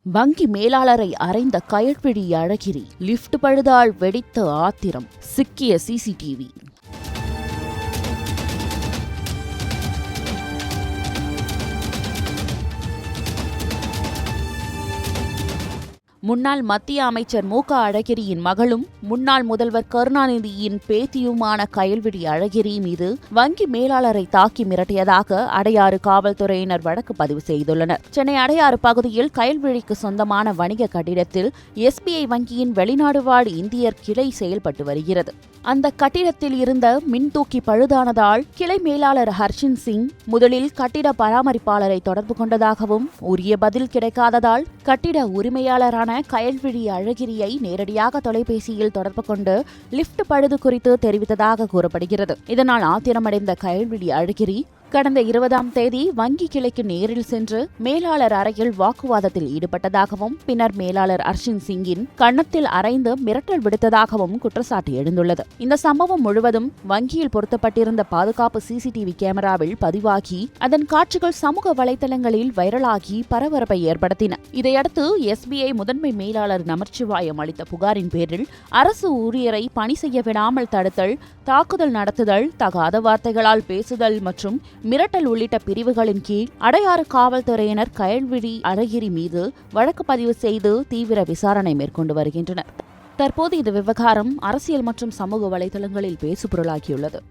வங்கி மேலாளரை அறைந்த கயல்விழி அழகிரி, லிப்ட் பழுதால் வெடித்த ஆத்திரம், சிக்கிய சிசிடிவி. முன்னாள் மத்திய அமைச்சர் மு.க. அழகிரியின் மகளும் முன்னாள் முதல்வர் கருணாநிதியின் பேத்தியுமான கயல்விழி அழகிரி மீது வங்கி மேலாளரை தாக்கி மிரட்டியதாக அடையாறு காவல்துறையினர் வழக்கு பதிவு செய்துள்ளனர். சென்னை அடையாறு பகுதியில் கயல்விழிக்கு சொந்தமான வணிக கட்டிடத்தில் எஸ்பிஐ வங்கியின் வெளிநாடு வாழ் இந்தியர் கிளை செயல்பட்டு வருகிறது. அந்த கட்டிடத்தில் இருந்த மின்தூக்கி பழுதானதால் கிளை மேலாளர் ஹர்ஷின் சிங் முதலில் கட்டிட பராமரிப்பாளரை தொடர்பு கொண்டதாகவும், உரிய பதில் கிடைக்காததால் கட்டிட உரிமையாளரான கயல்விழி அழகிரியை நேரடியாக தொலைபேசியில் தொடர்பு கொண்டு லிப்ட் பழுது குறித்து தெரிவித்ததாக கூறப்படுகிறது. இதனால் ஆத்திரமடைந்த கயல்விழி அழகிரி கடந்த 20ஆம் தேதி வங்கி கிளைக்கு நேரில் சென்று மேலாளர் அறையில் வாக்குவாதத்தில் ஈடுபட்டதாகவும், பின்னர் மேலாளர் ஹர்ஷின் சிங்கின் கன்னத்தில் அறைந்து மிரட்டல் விடுத்ததாகவும் குற்றச்சாட்டு எழுந்துள்ளது. இந்த சம்பவம் முழுவதும் வங்கியில் பொருத்தப்பட்டிருந்த பாதுகாப்பு சிசிடிவி கேமராவில் பதிவாகி அதன் காட்சிகள் சமூக வலைதளங்களில் வைரலாகி பரபரப்பை ஏற்படுத்தின. இதையடுத்து எஸ்பிஐ முதன்மை மேலாளர் நமச்சிவாயம் அளித்த புகாரின் பேரில் அரசு ஊழியரை பணி செய்ய விடாமல் தடுத்தல், தாக்குதல் நடத்துதல், தகாத வார்த்தைகளால் பேசுதல் மற்றும் மிரட்டல் உள்ளிட்ட பிரிவுகளின் கீழ் அடையாறு காவல்துறையினர் கயல்விழி அழகிரி மீது வழக்கு பதிவு செய்து தீவிர விசாரணை மேற்கொண்டு வருகின்றனர். தற்போது இந்த விவகாரம் அரசியல் மற்றும் சமூக வலைதளங்களில் பேசுபொருளாகியுள்ளது.